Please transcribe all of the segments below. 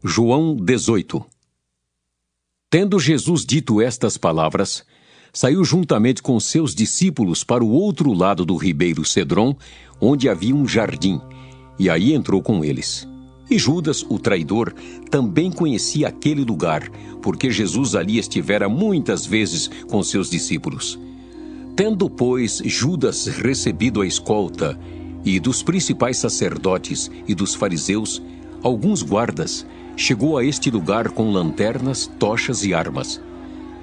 João 18. Tendo Jesus dito estas palavras, saiu juntamente com seus discípulos para o outro lado do ribeiro Cedron, onde havia um jardim, e aí entrou com eles. E Judas, o traidor, também conhecia aquele lugar, porque Jesus ali estivera muitas vezes com seus discípulos. Tendo, pois, Judas recebido a escolta, e dos principais sacerdotes e dos fariseus, alguns guardas, chegou a este lugar com lanternas, tochas e armas.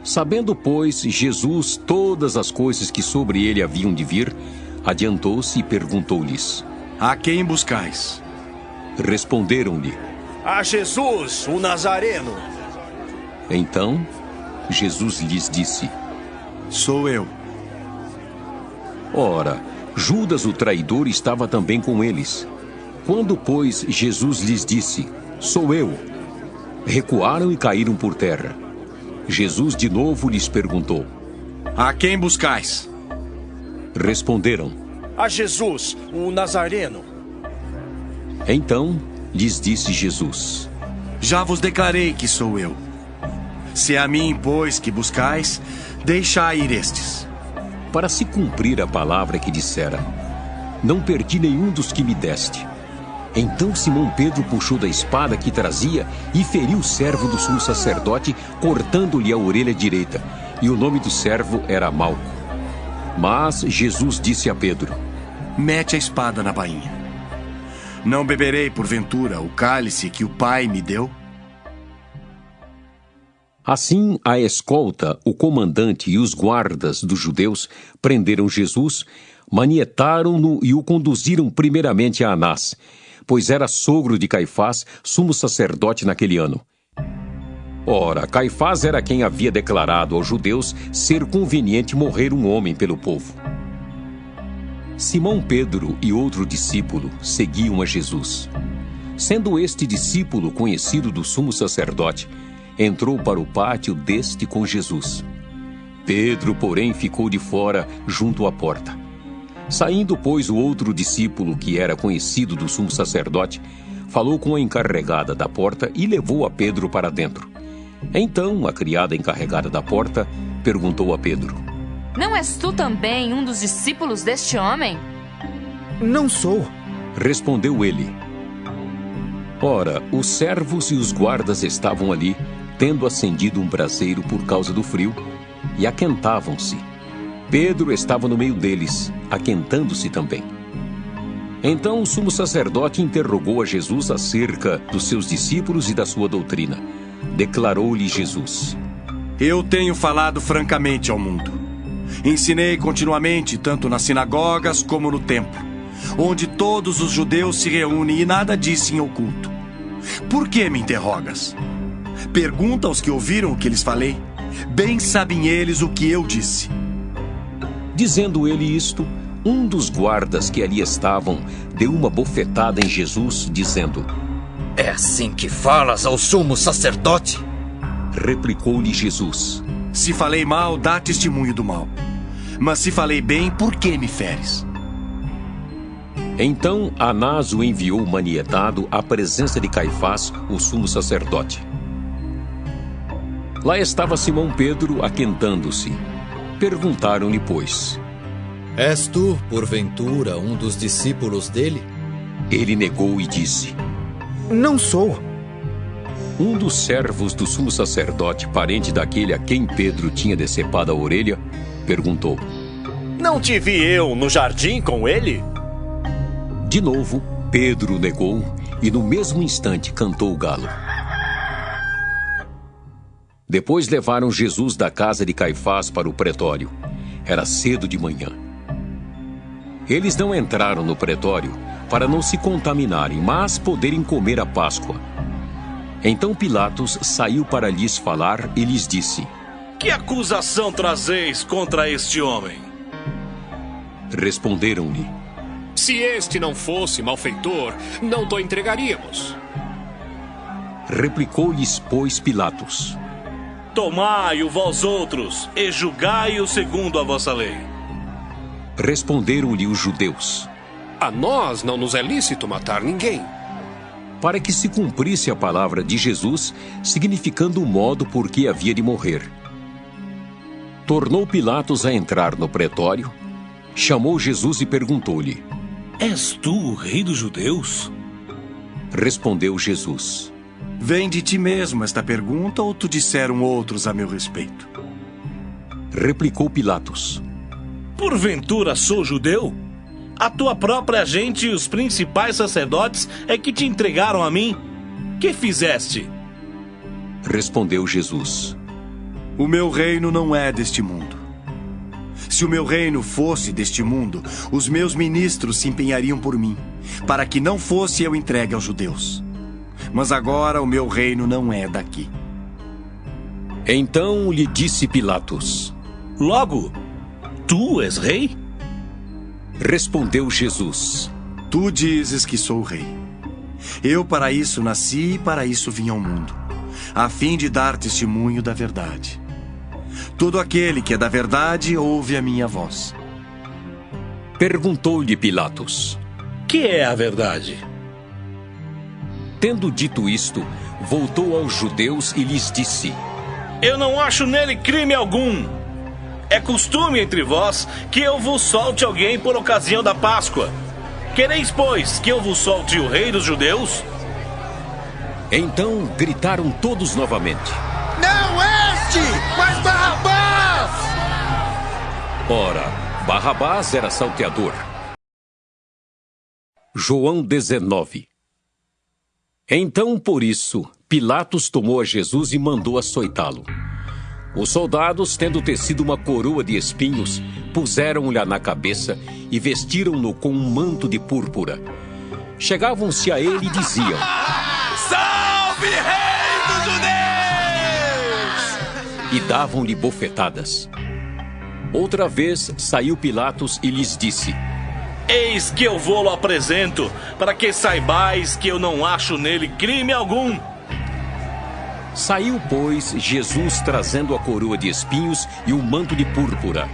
Sabendo, pois, Jesus todas as coisas que sobre ele haviam de vir, adiantou-se e perguntou-lhes: A quem buscais? Responderam-lhe: A Jesus, o Nazareno. Então, Jesus lhes disse: Sou eu. Ora, Judas o traidor estava também com eles. Quando, pois, Jesus lhes disse: Sou eu, recuaram e caíram por terra. Jesus de novo lhes perguntou: A quem buscais? Responderam: A Jesus, o Nazareno. Então lhes disse Jesus: Já vos declarei que sou eu. Se é a mim, pois, que buscais, deixai ir estes. Para se cumprir a palavra que dissera: Não perdi nenhum dos que me deste. Então Simão Pedro puxou da espada que trazia e feriu o servo do sumo sacerdote, cortando-lhe a orelha direita. E o nome do servo era Malco. Mas Jesus disse a Pedro: Mete a espada na bainha. Não beberei, porventura, o cálice que o Pai me deu? Assim, a escolta, o comandante e os guardas dos judeus prenderam Jesus, manietaram-no e o conduziram primeiramente a Anás, pois era sogro de Caifás, sumo sacerdote naquele ano. Ora, Caifás era quem havia declarado aos judeus ser conveniente morrer um homem pelo povo. Simão Pedro e outro discípulo seguiam a Jesus. Sendo este discípulo conhecido do sumo sacerdote, entrou para o pátio deste com Jesus. Pedro, porém, ficou de fora, junto à porta. Saindo, pois, o outro discípulo, que era conhecido do sumo sacerdote, falou com a encarregada da porta e levou a Pedro para dentro. Então, a criada encarregada da porta perguntou a Pedro: Não és tu também um dos discípulos deste homem? Não sou. Respondeu ele. Ora, os servos e os guardas estavam ali, tendo acendido um braseiro por causa do frio, e aquentavam-se. Pedro estava no meio deles, aquentando-se também. Então o sumo sacerdote interrogou a Jesus acerca dos seus discípulos e da sua doutrina. Declarou-lhe Jesus: Eu tenho falado francamente ao mundo. Ensinei continuamente, tanto nas sinagogas como no templo, onde todos os judeus se reúnem, e nada disse em oculto. Por que me interrogas? Pergunta aos que ouviram o que lhes falei. Bem sabem eles o que eu disse. Dizendo ele isto, um dos guardas que ali estavam deu uma bofetada em Jesus, dizendo: É assim que falas ao sumo sacerdote? Replicou-lhe Jesus: Se falei mal, dá testemunho do mal. Mas se falei bem, por que me feres? Então Anás o enviou manietado à presença de Caifás, o sumo sacerdote. Lá estava Simão Pedro aquentando-se. Perguntaram-lhe, pois: És tu, porventura, um dos discípulos dele? Ele negou e disse: Não sou. Um dos servos do sumo sacerdote, parente daquele a quem Pedro tinha decepado a orelha, perguntou: Não te vi eu no jardim com ele? De novo, Pedro negou e no mesmo instante cantou o galo. Depois levaram Jesus da casa de Caifás para o pretório. Era cedo de manhã. Eles não entraram no pretório para não se contaminarem, mas poderem comer a Páscoa. Então Pilatos saiu para lhes falar e lhes disse: Que acusação trazeis contra este homem? Responderam-lhe: Se este não fosse malfeitor, não te entregaríamos. Replicou-lhes, pois, Pilatos: Tomai-o vós outros e julgai-o segundo a vossa lei. Responderam-lhe os judeus: A nós não nos é lícito matar ninguém. para que se cumprisse a palavra de Jesus, significando o modo por que havia de morrer. Tornou Pilatos a entrar no pretório, chamou Jesus e perguntou-lhe: És tu o rei dos judeus? Respondeu Jesus: Vem de ti mesmo esta pergunta ou tu disseram outros a meu respeito? Replicou Pilatos: Porventura sou judeu? A tua própria gente e os principais sacerdotes é que te entregaram a mim. Que fizeste? Respondeu Jesus: O meu reino não é deste mundo. Se o meu reino fosse deste mundo, os meus ministros se empenhariam por mim, para que não fosse eu entregue aos judeus. Mas agora o meu reino não é daqui. Então lhe disse Pilatos: Logo, tu és rei? Respondeu Jesus: Tu dizes que sou rei. Eu para isso nasci e para isso vim ao mundo, a fim de dar testemunho da verdade. Todo aquele que é da verdade ouve a minha voz. Perguntou-lhe Pilatos: Que é a verdade? Tendo dito isto, voltou aos judeus e lhes disse: Eu não acho nele crime algum. É costume entre vós que eu vos solte alguém por ocasião da Páscoa. Quereis, pois, que eu vos solte o rei dos judeus? Então gritaram todos novamente: Não este, mas Barrabás! Ora, Barrabás era salteador. João 19. Então, por isso, Pilatos tomou a Jesus e mandou açoitá-lo. Os soldados, tendo tecido uma coroa de espinhos, puseram-lhe na cabeça e vestiram-no com um manto de púrpura. Chegavam-se a ele e diziam: Salve, rei dos judeus! E davam-lhe bofetadas. Outra vez saiu Pilatos e lhes disse: Eis que eu vou-lo apresento, para que saibais que eu não acho nele crime algum. Saiu, pois, Jesus trazendo a coroa de espinhos e o manto de púrpura.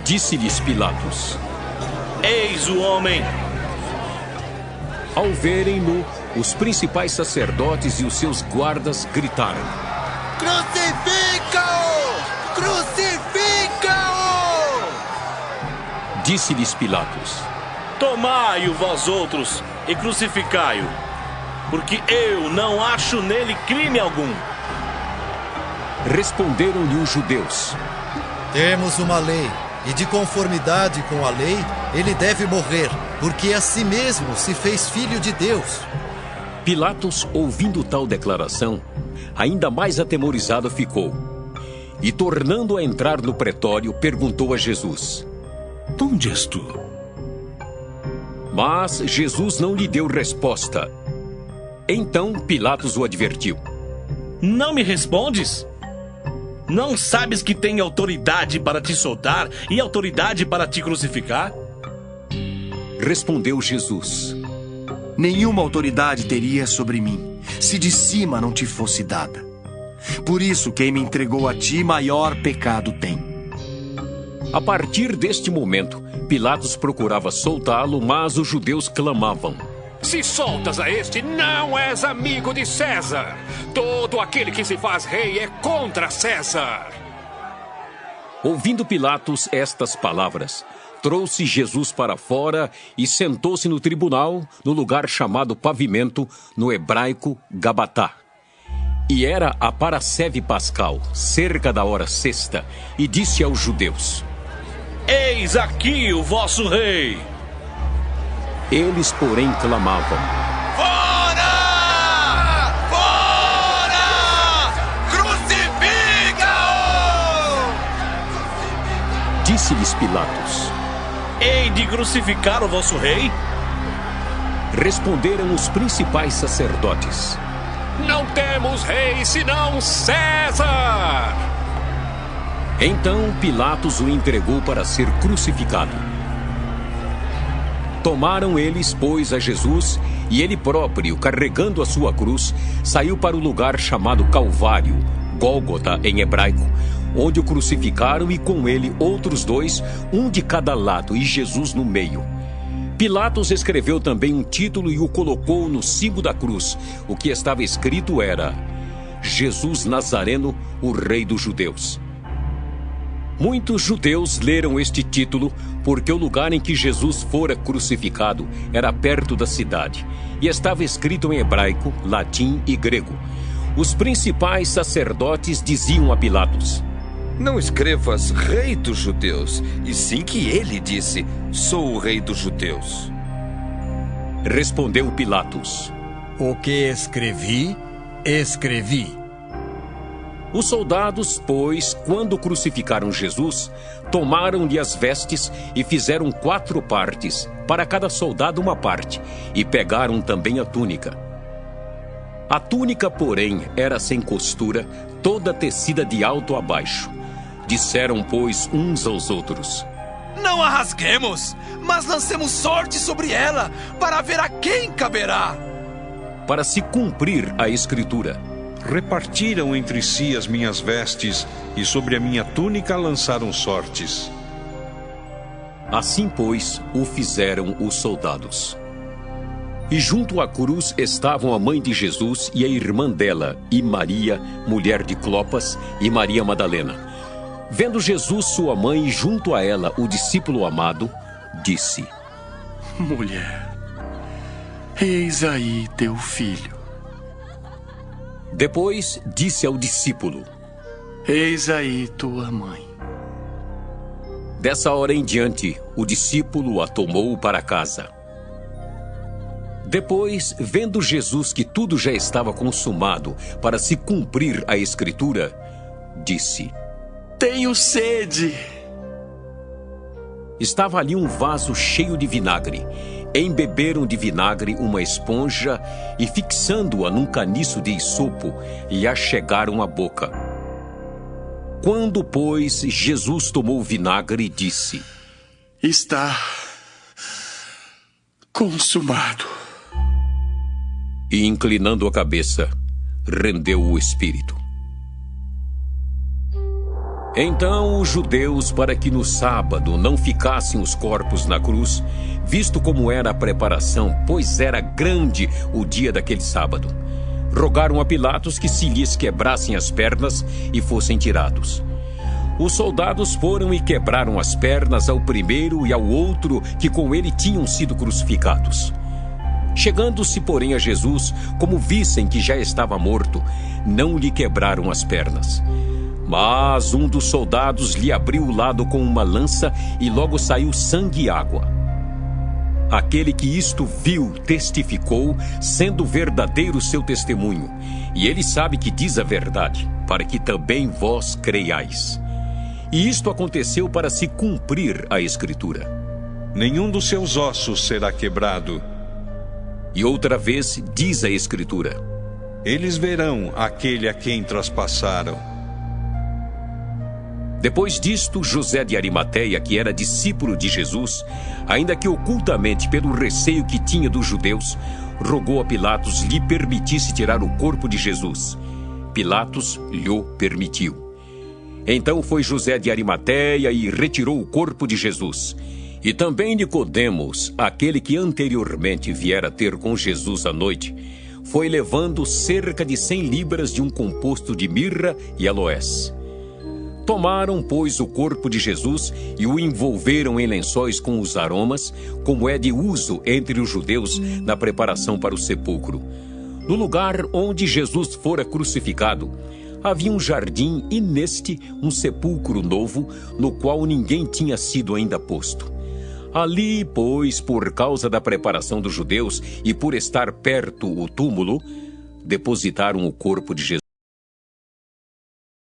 Disse-lhes Pilatos: Eis o homem. Ao verem-no, os principais sacerdotes e os seus guardas gritaram: Crucifica-o! Crucifica-o! Disse-lhes Pilatos: Tomai-o vós outros e crucificai-o, porque eu não acho nele crime algum. Responderam-lhe os judeus: Temos uma lei, e de conformidade com a lei, ele deve morrer, porque a si mesmo se fez filho de Deus. Pilatos, ouvindo tal declaração, ainda mais atemorizado ficou. E, tornando a entrar no pretório, perguntou a Jesus: De onde és tu? Mas Jesus não lhe deu resposta. Então Pilatos o advertiu: Não me respondes? Não sabes que tenho autoridade para te soltar e autoridade para te crucificar? Respondeu Jesus: Nenhuma autoridade teria sobre mim, se de cima não te fosse dada. Por isso, quem me entregou a ti, maior pecado tem. A partir deste momento, Pilatos procurava soltá-lo, mas os judeus clamavam: Se soltas a este, não és amigo de César. Todo aquele que se faz rei é contra César. Ouvindo Pilatos estas palavras, trouxe Jesus para fora e sentou-se no tribunal, no lugar chamado Pavimento, no hebraico Gabatá. E era a parasceve pascal, cerca da hora sexta, e disse aos judeus: Eis aqui o vosso rei. Eles, porém, clamavam: Fora! Fora! Crucifica-o! Disse-lhes Pilatos: Hei de crucificar o vosso rei? Responderam os principais sacerdotes: Não temos rei senão César. Então Pilatos o entregou para ser crucificado. Tomaram eles, pois, a Jesus, e ele próprio, carregando a sua cruz, saiu para o lugar chamado Calvário, Gólgota em hebraico, onde o crucificaram e com ele outros dois, um de cada lado e Jesus no meio. Pilatos escreveu também um título e o colocou no cimo da cruz. O que estava escrito era: Jesus Nazareno, o Rei dos Judeus. Muitos judeus leram este título porque o lugar em que Jesus fora crucificado era perto da cidade e estava escrito em hebraico, latim e grego. Os principais sacerdotes diziam a Pilatos: Não escrevas Rei dos Judeus, e sim que ele disse: Sou o Rei dos Judeus. Respondeu Pilatos: O que escrevi, escrevi. Os soldados, pois, quando crucificaram Jesus, tomaram-lhe as vestes e fizeram 4 partes, para cada soldado uma parte, e pegaram também a túnica. A túnica, porém, era sem costura, toda tecida de alto a baixo. Disseram, pois, uns aos outros: Não a rasguemos, mas lancemos sorte sobre ela, para ver a quem caberá. Para se cumprir a Escritura: Repartiram entre si as minhas vestes, e sobre a minha túnica lançaram sortes. Assim, pois, o fizeram os soldados. E junto à cruz estavam a mãe de Jesus e a irmã dela, e Maria, mulher de Clopas, e Maria Madalena. Vendo Jesus, sua mãe, e junto a ela o discípulo amado, disse: Mulher, eis aí teu filho. Depois disse ao discípulo: Eis aí tua mãe. Dessa hora em diante, o discípulo a tomou para casa. Depois, vendo Jesus que tudo já estava consumado para se cumprir a Escritura, disse: Tenho sede. Estava ali um vaso cheio de vinagre. Embeberam de vinagre uma esponja e, fixando-a num caniço de isopo, lhe achegaram a boca. Quando, pois, Jesus tomou o vinagre, disse: Está consumado. E, inclinando a cabeça, rendeu o espírito. Então os judeus, para que no sábado não ficassem os corpos na cruz, visto como era a preparação, pois era grande o dia daquele sábado, rogaram a Pilatos que se lhes quebrassem as pernas e fossem tirados. Os soldados foram e quebraram as pernas ao primeiro e ao outro que com ele tinham sido crucificados. Chegando-se, porém, a Jesus, como vissem que já estava morto, não lhe quebraram as pernas. Mas um dos soldados lhe abriu o lado com uma lança e logo saiu sangue e água. Aquele que isto viu testificou, sendo verdadeiro seu testemunho, e ele sabe que diz a verdade, para que também vós creiais. E isto aconteceu para se cumprir a Escritura: Nenhum dos seus ossos será quebrado. E outra vez diz a Escritura: Eles verão aquele a quem traspassaram. Depois disto, José de Arimateia, que era discípulo de Jesus, ainda que ocultamente pelo receio que tinha dos judeus, rogou a Pilatos lhe permitisse tirar o corpo de Jesus. Pilatos lhe permitiu. Então foi José de Arimateia e retirou o corpo de Jesus. E também Nicodemos, aquele que anteriormente viera ter com Jesus à noite, foi levando cerca de 100 libras de um composto de mirra e aloés. Tomaram, pois, o corpo de Jesus e o envolveram em lençóis com os aromas, como é de uso entre os judeus na preparação para o sepulcro. No lugar onde Jesus fora crucificado, havia um jardim e neste um sepulcro novo, no qual ninguém tinha sido ainda posto. Ali, pois, por causa da preparação dos judeus e por estar perto o túmulo, depositaram o corpo de Jesus.